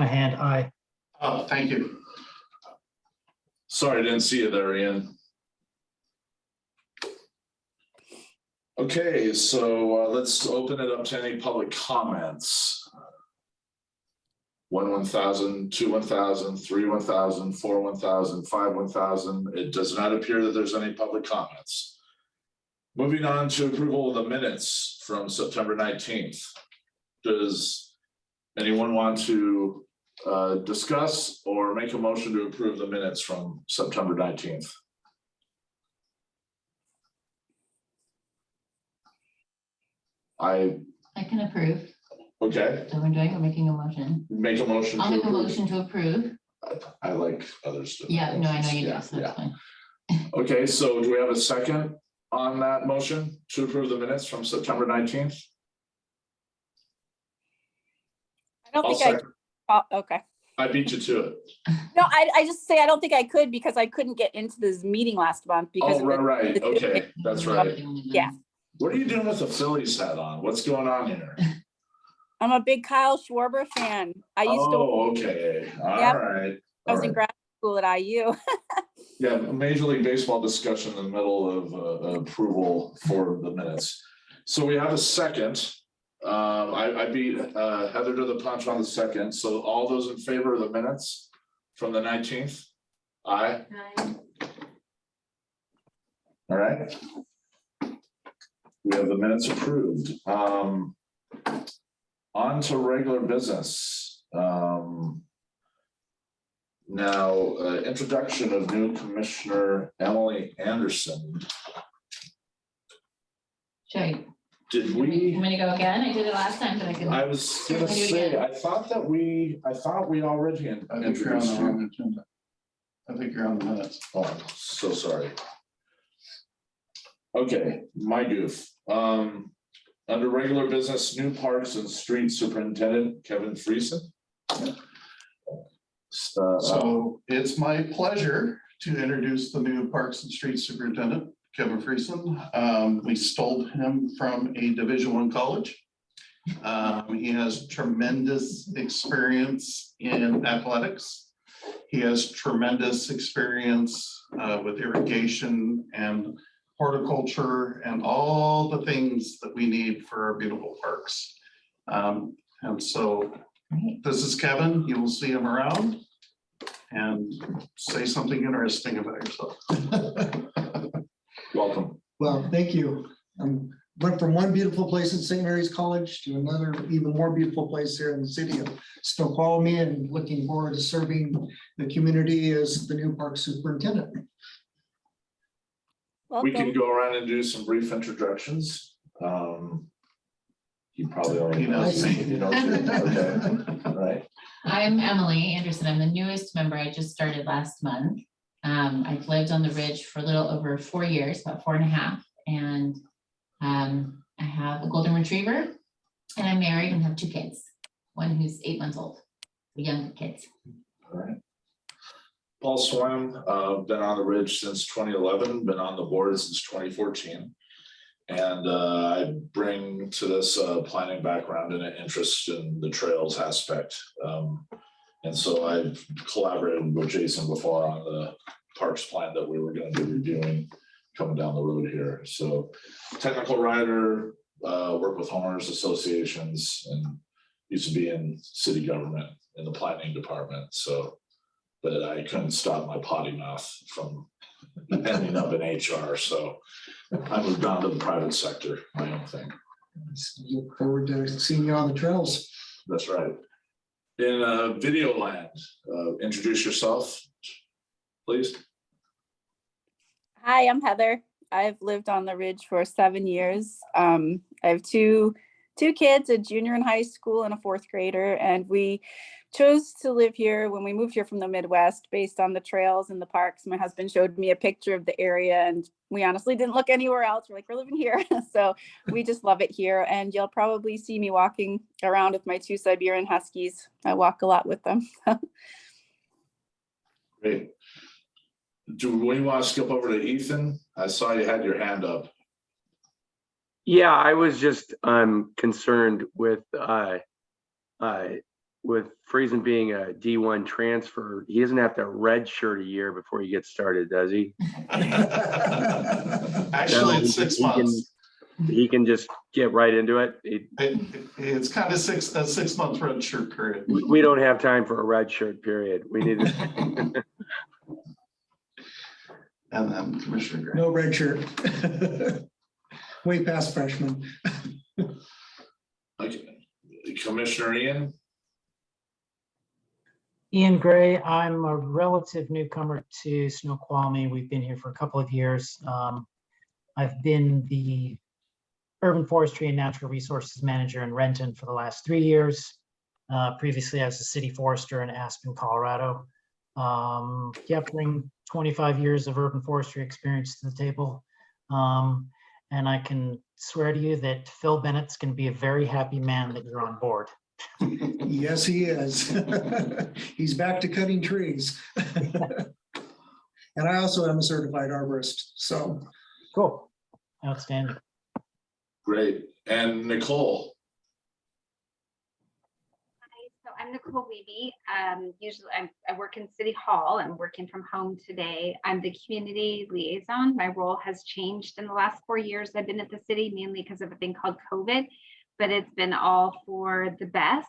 My hand, aye. Oh, thank you. Sorry, I didn't see you there, Ian. Okay, so let's open it up to any public comments. 1,000, 2, 1,000, 3, 1,000, 4, 1,000, 5, 1,000. It does not appear that there's any public comments. Moving on to approval of the minutes from September 19th. Does anyone want to discuss or make a motion to approve the minutes from September 19th? I can approve. Okay, So we're doing, we're making a motion. make a motion. I'll to make a approve. motion to approve. I like others to. Yeah, no, I know you do, Yeah, so yeah. that's fine. Okay, so do we have a second on that motion to approve the minutes from September 19th? I don't I'll think second. okay. I beat you to it. No, I just say I don't think I could because I couldn't get into this meeting last month because Oh, right. Okay, that's right. Yeah. What are you doing with the Phillies hat on? What's going on here? I'm a big Kyle Schwarber fan. I used to, Oh, okay. All Yep. right. I was All in right. grad school at IU. Yeah, Major League Baseball discussion in the middle of approval for the minutes. So we have a second. I beat Heather to the punch on the second. So all those in favor of the minutes from the 19th? Aye. All right. We have the minutes approved. On to regular business. Now, introduction of new Commissioner Emily Anderson. Should I, Did I'm we? gonna go again. I did it last time, but I I can. was gonna Can we do it say, again? I thought we already I think you're on the introduced you. wrong agenda. I think you're on the minutes. Oh, I'm so sorry. Okay, my goof. Under regular business, new parks and street superintendent Kevin Friesen. So it's my pleasure to introduce the new Parks and Street Superintendent, Kevin Friesen. We stole him from a Division I college. He has tremendous experience in athletics. He has tremendous experience with irrigation and horticulture and all the things that we need for our beautiful parks. And so Great. this is Kevin. You will see him around and say something interesting about yourself. Welcome. Well, thank you. Went from one beautiful place at St. Mary's College to another even more beautiful place here in the city of Snoqualmie, and looking forward to serving the community as the new park superintendent. We can Welcome. go around and do some brief introductions. He probably already He knows knows me. me. He knows me. Okay, all right. I'm Emily Anderson. I'm the newest member. I just started last month. I've lived on the Ridge for a little over 4 years, about 4.5. And I have a golden retriever, and I'm married and have 2 kids. One who's 8 months old, young kids. All right. Paul Swam, been on the Ridge since 2011, been on the board since 2014. And I bring to this planning background and an interest in the trails aspect. And so I've collaborated with Jason before on the parks plan that we were going to be reviewing coming down the road here. So technical writer, work with homeowners associations, and used to be in city government in the planning department. So, but I couldn't stop my potty mouth from ending up in HR. So I moved on to the private sector, my own thing. Look forward to seeing you on the trails. That's right. In video land, introduce yourself, please. Hi, I'm Heather. I've lived on the Ridge for 7 years. I have two kids, a junior in high school and a 4th grader, and we chose to live here when we moved here from the Midwest based on the trails and the parks. My husband showed me a picture of the area, and we honestly didn't look anywhere else. We're like, we're living here. So we just love it here, and you'll probably see me walking around with my 2 Siberian Huskies. I walk a lot with them. Great. Do we want to skip over to Ethan? I saw you had your hand up. Yeah, I was just concerned with with Friesen being a D1 transfer, he doesn't have to redshirt a year before he gets started, does he? Actually, it's 6 months. He can just get right into it. It's kind of a 6 month red shirt period. We don't have time for a red shirt period. We need to. And then Commissioner Gray. No red shirt. Way past freshman. Okay, Commissioner Ian? Ian Gray, I'm a relative newcomer to Snoqualmie. We've been here for a couple of years. I've been the Urban Forestry and Natural Resources Manager in Renton for the last 3 years. Previously, I was a city forester in Aspen, Colorado. Bring 25 years of urban forestry experience to the table. And I can swear to you that Phil Bennett's going to be a very happy man that you're on board. Yes, he is. He's back to cutting trees. And I also am a certified arborist, so. Cool. Outstanding. Great. And Nicole? So I'm Nicole Weeby. Usually I work in City Hall. I'm working from home today. I'm the community liaison. My role has changed in the last 4 years. I've been at the city mainly because of a thing called COVID, but it's been all for the best.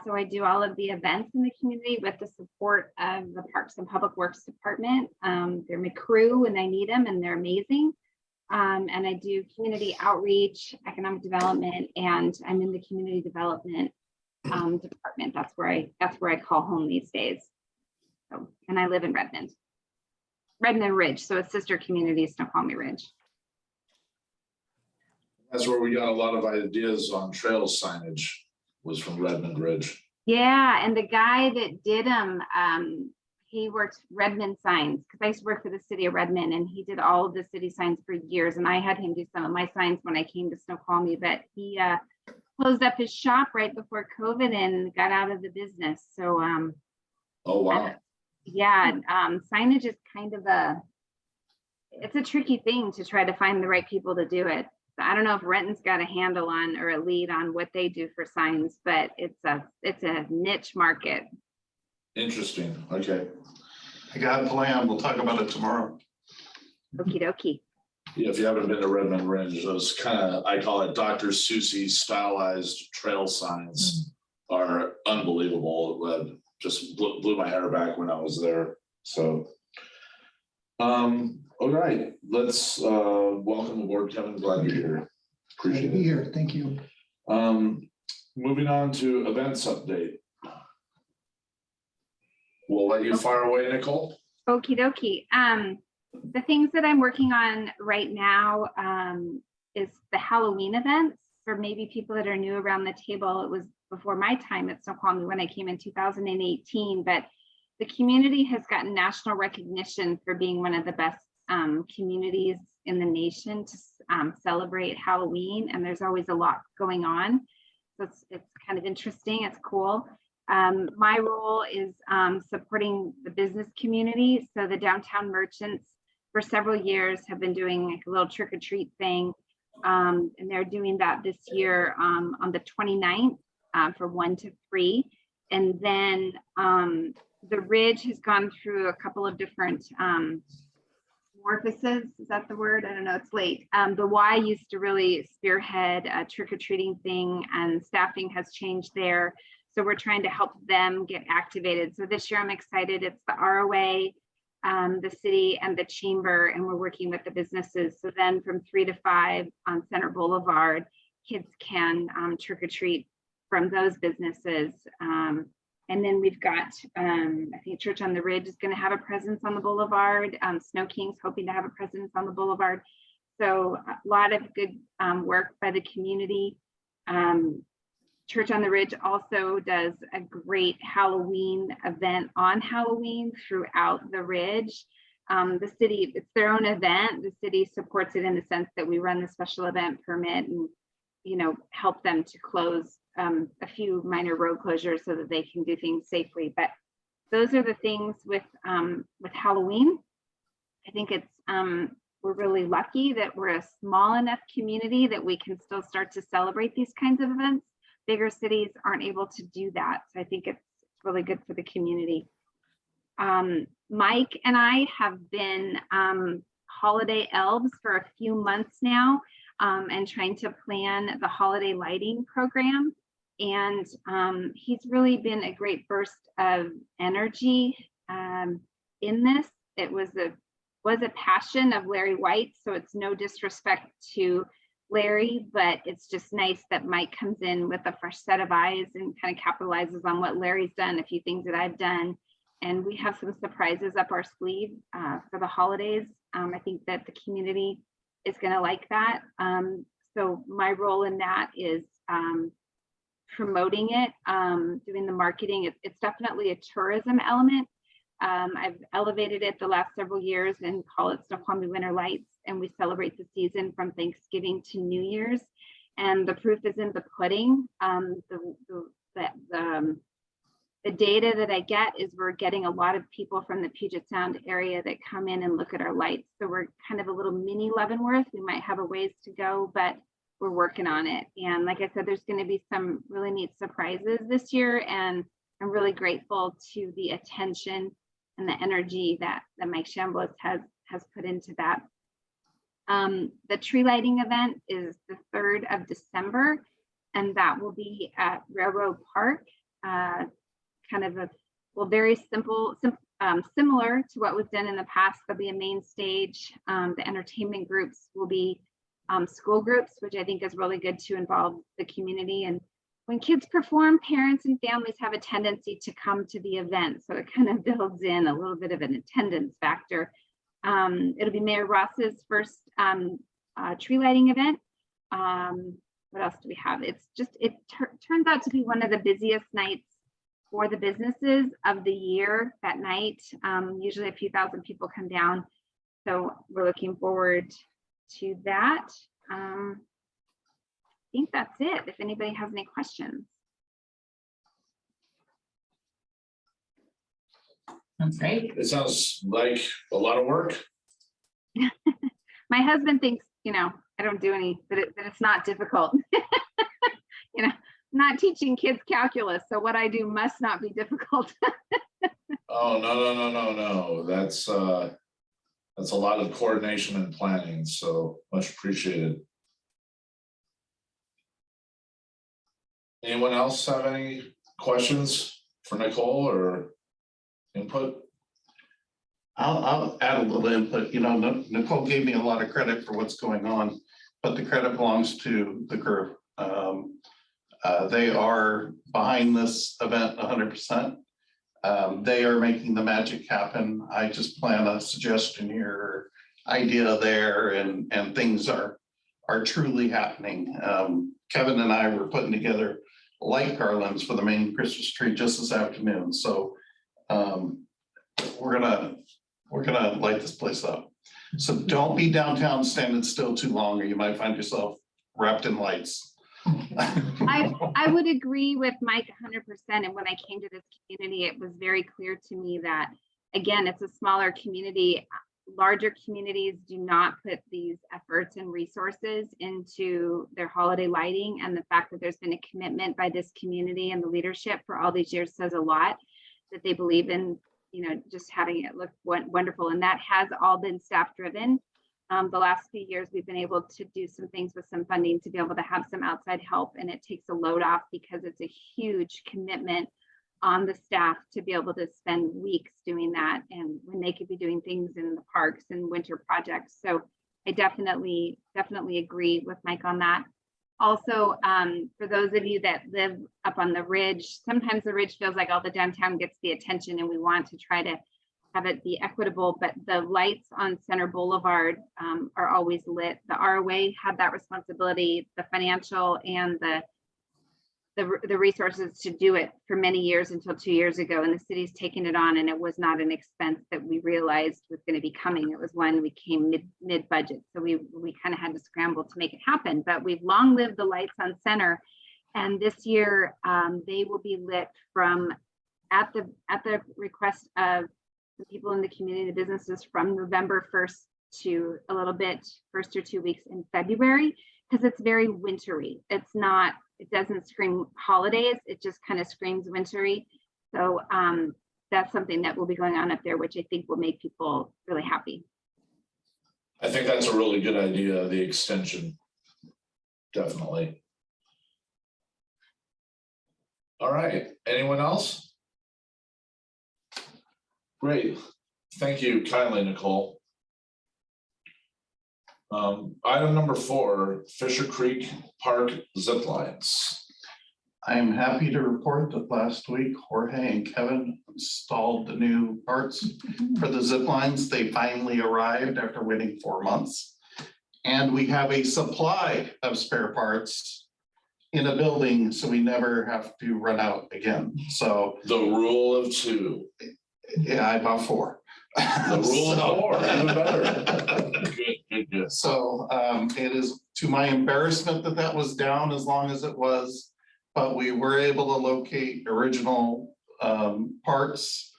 So I do all of the events in the community with the support of the Parks and Public Works Department. They're my crew when I need them, and they're amazing. And I do community outreach, economic development, and I'm in the community development department. That's where I call home these days. So, and I live in Redmond Ridge, so it's sister community Snoqualmie Ridge. That's where we got a lot of ideas on trail signage, was from Redmond Ridge. Yeah, and the guy that did them, he worked Redmond signs, because I used to work for the city of Redmond, and he did all of the city signs for years, and I had him do some of my signs when I came to Snoqualmie, but he closed up his shop right before COVID and got out of the business. So Oh, wow. yeah, signage is kind of it's a tricky thing to try to find the right people to do it. I don't know if Renton's got a handle on or a lead on what they do for signs, but it's a niche market. Interesting. Okay. I got a plan. We'll talk about it tomorrow. Okie dokie. Yeah, if you haven't been to Redmond Ridge, those kind of, I call it Dr. Susie stylized trail signs are unbelievable. Just blew my hair back when I was there. So, all right, let's welcome aboard Kevin. Glad you're here. Appreciate Be it. here, thank you. Moving on to events update. We'll let you fire away, Nicole. Okie dokie. The things that I'm working on right now is the Halloween events for maybe people that are new around the table. It was before my time at Snoqualmie when I came in 2018, but the community has gotten national recognition for being one of the best communities in the nation to celebrate Halloween, and there's always a lot going on. So it's kind of interesting, it's cool. My role is supporting the business community. So the downtown merchants for several years have been doing like a little trick or treat thing. And they're doing that this year on the 29th from 1 to 3. And then the Ridge has gone through a couple of different morphosis. Is that the word? I don't know, it's late. The Y used to really spearhead a trick or treating thing, and staffing has changed there. So we're trying to help them get activated. So this year I'm excited. It's the ROA, the city, and the chamber, and we're working with the businesses. So then from 3 to 5 on Center Boulevard, kids can trick or treat from those businesses. And then we've got, I think Church on the Ridge is going to have a presence on the boulevard. Snow King's hoping to have a presence on the boulevard. So a lot of good work by the community. Church on the Ridge also does a great Halloween event on Halloween throughout the Ridge. The city, it's their own event. The city supports it in the sense that we run the special event permit and, you know, help them to close a few minor road closures so that they can do things safely. But those are the things with Halloween. I think it's we're really lucky that we're a small enough community that we can still start to celebrate these kinds of events. bigger cities aren't able to do that. So I think it's really good for the community. Mike and I have been holiday elves for a few months now, and trying to plan the holiday lighting program. And he's really been a great burst of energy in this. It was a passion of Larry White, so it's no disrespect to Larry, but it's just nice that Mike comes in with a fresh set of eyes and kind of capitalizes on what Larry's done, a few things that I've done. And we have some surprises up our sleeve for the holidays. I think that the community is going to like that. So my role in that is promoting it, doing the marketing. It's definitely a tourism element. I've elevated it the last several years and call it Snoqualmie Winter Lights, and we celebrate the season from Thanksgiving to New Year's. And the proof is in the pudding. The data that I get is we're getting a lot of people from the Puget Sound area that come in and look at our lights. So we're kind of a little mini Leavenworth. We might have a ways to go, but we're working on it. And like I said, there's going to be some really neat surprises this year. And I'm really grateful to the attention and the energy that Mike Chambliss has put into that. The tree lighting event is the 3rd of December, and that will be at Railroad Park. Kind of very simple, similar to what was done in the past. There'll be a main stage. The entertainment groups will be school groups, which I think is really good to involve the community. And when kids perform, parents and families have a tendency to come to the event. So it kind of builds in a little bit of an attendance factor. It'll be Mayor Ross's first tree lighting event. What else do we have? It's just, it turns out to be one of the busiest nights for the businesses of the year that night. Usually a few thousand people come down. So we're looking forward to that. I think that's it. If anybody has any questions. Sounds great. It sounds like a lot of work. My husband thinks, I don't do any, that it's not difficult. Not teaching kids calculus, so what I do must not be difficult. Oh, no. That's a lot of coordination and planning, so much appreciated. Anyone else have any questions for Nicole or input? I'll add a little input. Nicole gave me a lot of credit for what's going on, but the credit belongs to the crew. They are behind this event 100%. They are making the magic happen. I just plan a suggestion here, idea there, and things are truly happening. Kevin and I were putting together light garlands for the main Christmas tree just this afternoon. So we're gonna light this place up. So don't be downtown standing still too long, or you might find yourself wrapped in lights. I would agree with Mike 100%. And when I came to this community, it was very clear to me that, again, it's a smaller community. Larger communities do not put these efforts and resources into their holiday lighting. And the fact that there's been a commitment by this community and the leadership for all these years says a lot, that they believe in, just having it look wonderful. And that has all been staff driven. The last few years, we've been able to do some things with some funding to be able to have some outside help, and it takes a load off because it's a huge commitment on the staff to be able to spend weeks doing that, and when they could be doing things in the parks and winter projects. So I definitely agree with Mike on that. Also, for those of you that live up on the ridge, sometimes the ridge feels like all the downtown gets the attention, and we want to try to have it be equitable, but the lights on Center Boulevard are always lit. The ROA had that responsibility, the financial and the resources to do it for many years until 2 years ago, and the city's taken it on, and it was not an expense that we realized was going to be coming. It was one we came mid budget, so we kind of had to scramble to make it happen. But we've long lived the lights on Center, and this year they will be lit from at the request of the people in the community, the businesses, from November 1st to a little bit first or 2 weeks in February, because it's very wintry. It's not it doesn't scream holidays, it just kind of screams wintry. So that's something that will be going on up there, which I think will make people really happy. I think that's a really good idea, the extension. Definitely. All right, anyone else? Great, thank you kindly, Nicole. Item number 4, Fisher Creek Park Ziplines. I am happy to report that last week Jorge and Kevin installed the new parts for the zip lines. They finally arrived after waiting 4 months. And we have a supply of spare parts in a building, so we never have to run out again. So The rule of 2. yeah, I bought 4. The rule of 4, even better. Good. So it is to my embarrassment that that was down as long as it was, but we were able to locate original parts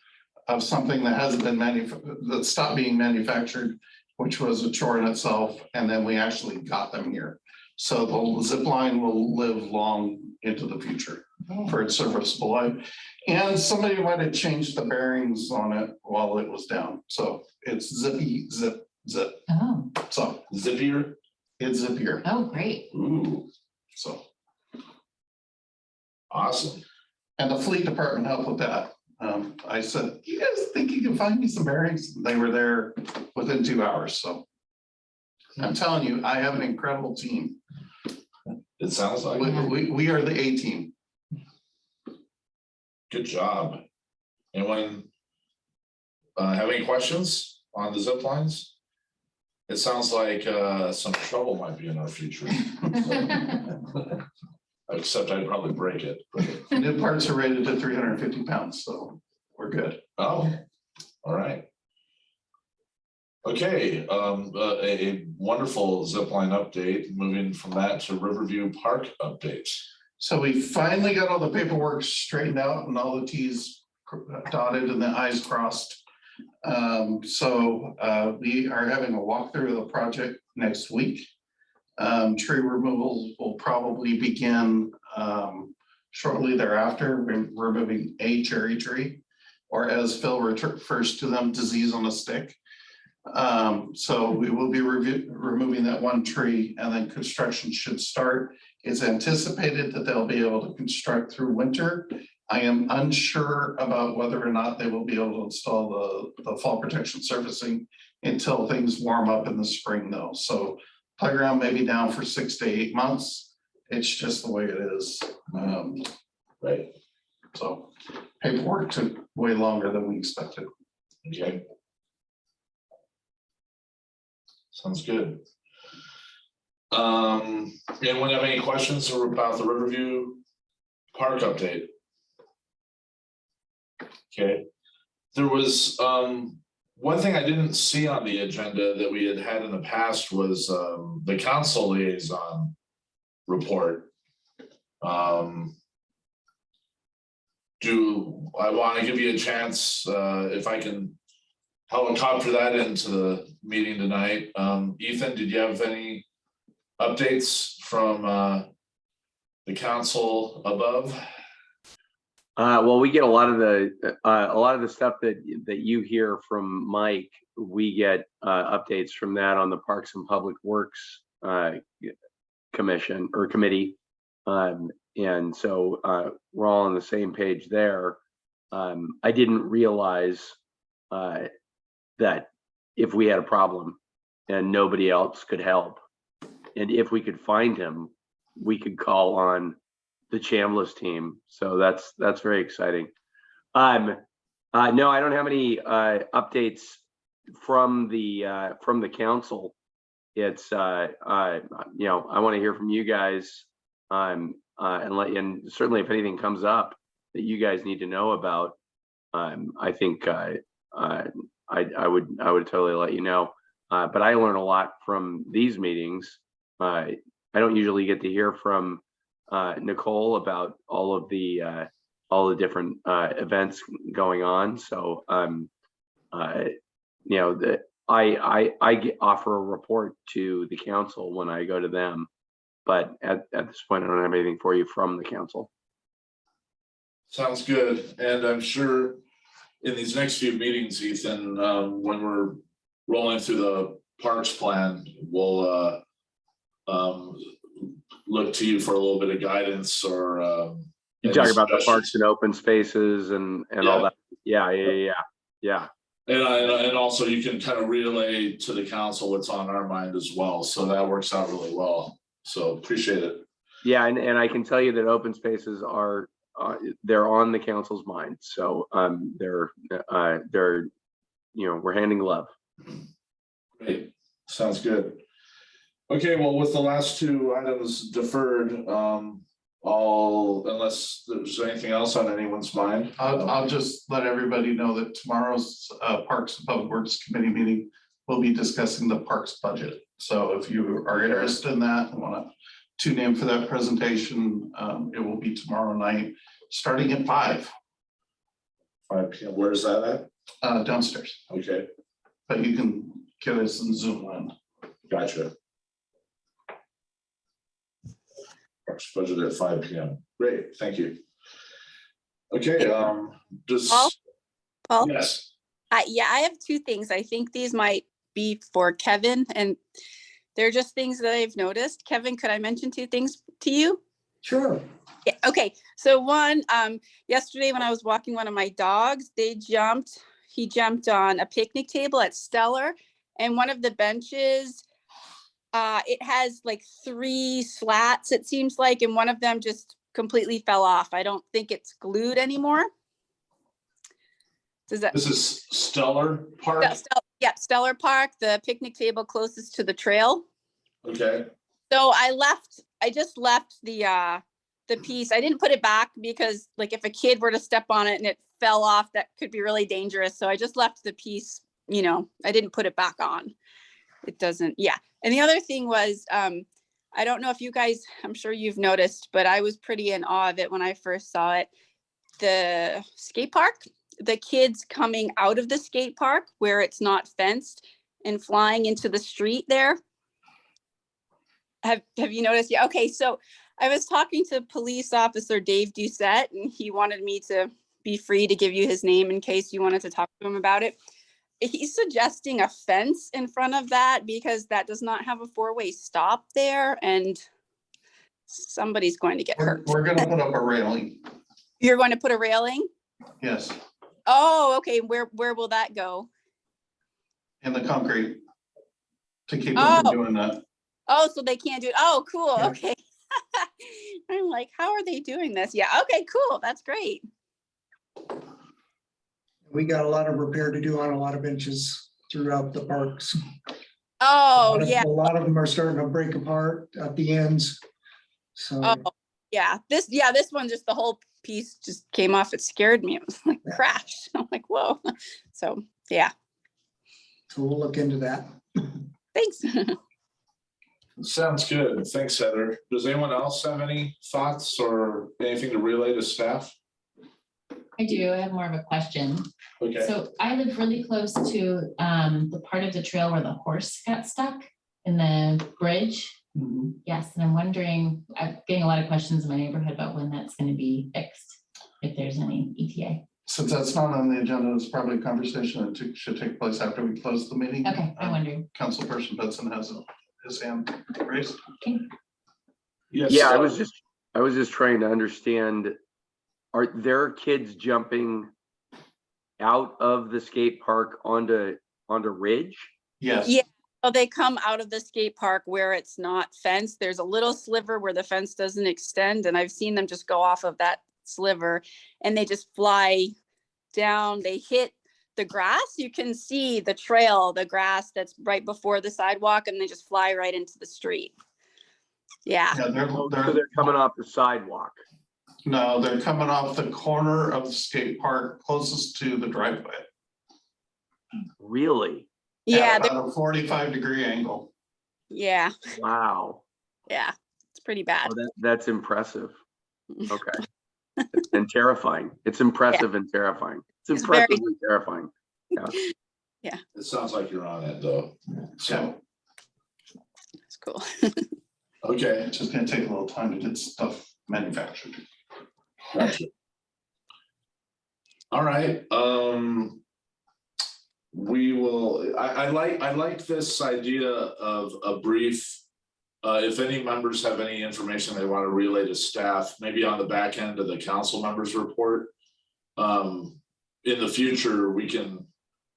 of something that hasn't been that stopped being manufactured, which was a chore in itself, and then we actually got them here. So the zip line will live long into the future for its serviceable life. And somebody might have changed the bearings on it while it was down. So it's zippy, zip. Oh, So Zippier. it's zippier. oh, great. Ooh, So, awesome. and the fleet department helped with that. I said, you guys think you can find me some bearings? They were there within 2 hours. So I'm telling you, I have an incredible team. It sounds like We are the A team. good job. Anyone have any questions on the zip lines? It sounds like some trouble might be in our future. Except I'd probably break it. The new parts are rated to 350 pounds, so we're good. Oh, all right. Okay, a wonderful zipline update. Moving from that to Riverview Park update. So we finally got all the paperwork straightened out and all the T's dotted and the I's crossed. We are having a walkthrough of the project next week. Tree removals will probably begin shortly thereafter. We're removing a cherry tree, or as Phil refers to them, disease on a stick. So we will be removing that one tree, and then construction should start. It's anticipated that they'll be able to construct through winter. I am unsure about whether or not they will be able to install the fall protection surfacing until things warm up in the spring though. So playground may be down for 6 to 8 months. It's just the way it is. Right. So paperwork took way longer than we expected. Okay. Sounds good. Anyone have any questions about the Riverview Park update? Okay. There was one thing I didn't see on the agenda that we had in the past was the council liaison report. Do I want to give you a chance if I can helicopter that into the meeting tonight? Ethan, did you have any updates from the council above? Well, we get a lot of the stuff that you hear from Mike. We get updates from that on the Parks and Public Works commission or committee, and so we're all on the same page there. I didn't realize that if we had a problem and nobody else could help, and if we could find him, we could call on the Chambliss team. So that's very exciting. No, I don't have any updates from the council. It's I want to hear from you guys, and certainly if anything comes up that you guys need to know about, I think I would totally let you know. But I learn a lot from these meetings. I don't usually get to hear from Nicole about all the different events going on. So I offer a report to the council when I go to them, But at this point, I don't have anything for you from the council. Sounds good. And I'm sure in these next few meetings, Ethan, when we're rolling through the parks plan, we'll look to you for a little bit of guidance or. You any talk about the parks suggestions. and open spaces and all that. Yeah. And also you can kind of relay to the council what's on our mind as well. So that works out really well. So appreciate it. Yeah, and I can tell you that open spaces are they're on the council's mind. So they're we're hand in glove. Great, sounds good. Okay, well, with the last two items deferred, unless there's anything else on anyone's mind. I'll just let everybody know that tomorrow's Parks and Public Works Committee meeting will be discussing the parks budget. So if you are interested in that and want to tune in for that presentation, it will be tomorrow night, starting at 5 5 p.m. Where is that at? Downstairs. Okay, But you can get us in Zoom in. gotcha. Parks budget at 5 p.m. Great, thank you. Okay, just Paul? yes. Yeah, I have two things. I think these might be for Kevin, and they're just things that I've noticed. Kevin, could I mention two things to you? Sure. Yeah, okay. So one, yesterday when I was walking one of my dogs, he jumped on a picnic table at Stellar, and one of the benches, it has like 3 slats, it seems like, and one of them just completely fell off. I don't think it's glued anymore. Does that? This is Stellar Park. Yeah, Stellar Park, the picnic table closest to the trail. Okay, So I just left the piece. I didn't put it back because like if a kid were to step on it and it fell off, that could be really dangerous. So I just left the piece, I didn't put it back on. It doesn't, yeah. And the other thing was, I don't know if you guys, I'm sure you've noticed, but I was pretty in awe of it when I first saw it. The skate park, the kids coming out of the skate park where it's not fenced and flying into the street there. Have you noticed? Yeah. Okay. So I was talking to police officer Dave Doucette, and he wanted me to be free to give you his name in case you wanted to talk to him about it. He's suggesting a fence in front of that because that does not have a 4-way stop there, and somebody's going to get hurt. We're going to put up a railing. You're going to put a railing? Yes, Oh, okay. Where will that go? in the concrete to keep them from doing that. Oh, so they can't do it. Oh, cool. Yeah. Okay. I'm like, how are they doing this? Yeah. Okay, cool. That's great. We got a lot of repair to do on a lot of benches throughout the parks. Oh, yeah. A lot of them are starting to break apart at the ends. So Oh, yeah. This one, just the whole piece just came off. It scared me. It was like crashed. I'm like, whoa. So yeah. so we'll look into that. Thanks. sounds good. Thanks, Heather. Does anyone else have any thoughts or anything to relay to staff? I do. I have more of a question. Okay, So I live really close to the part of the trail where the horse got stuck in the bridge. Mhm. Yes, and I'm wondering, I'm getting a lot of questions in my neighborhood about when that's going to be fixed, if there's any ETA. Since that's not on the agenda, it's probably a conversation that should take place after we close the meeting. Okay, I wondered. Councilperson Hudson has his hand raised. yes. Yeah, I was just trying to understand, are there kids jumping out of the skate park onto Ridge? Yes. Yeah. Oh, they come out of the skate park where it's not fenced. There's a little sliver where the fence doesn't extend, and I've seen them just go off of that sliver and they just fly down. They hit the grass. You can see the trail, the grass that's right before the sidewalk, and they just fly right into the street. Yeah. Yeah, So they're coming off the sidewalk. no, they're coming off the corner of the skate park closest to the driveway. Really? Yeah. At about a 45-degree angle. Yeah. Wow. Yeah. It's pretty bad. Oh, that's impressive. Okay. And terrifying. It's impressive and terrifying. It's It's very- impressive and terrifying. It sounds like you're on it though. So, So It's cool. Okay, It's just gonna take a little time to get stuff manufactured. gotcha. All right, we will, I like this idea of a brief. If any members have any information they want to relay to staff, maybe on the back end of the council members report. In the future, we can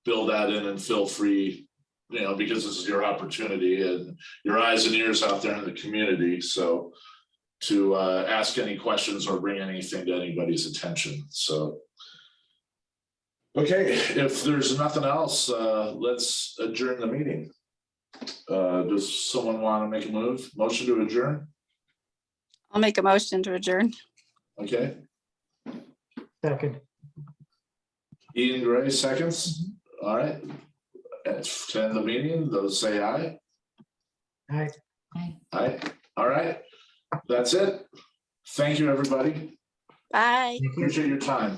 build that in and feel free, you know, because this is your opportunity and your eyes and ears out there in the community. So to ask any questions or bring anything to anybody's attention. So. Okay, if there's nothing else, let's adjourn the meeting. Does someone want to make a motion to adjourn? I'll make a motion to adjourn. Okay, Second. Ian Gray seconds. All right. To end the meeting, those say aye. Aye. Aye. Aye. All right. That's it. Thank you, everybody. Bye. Appreciate your time.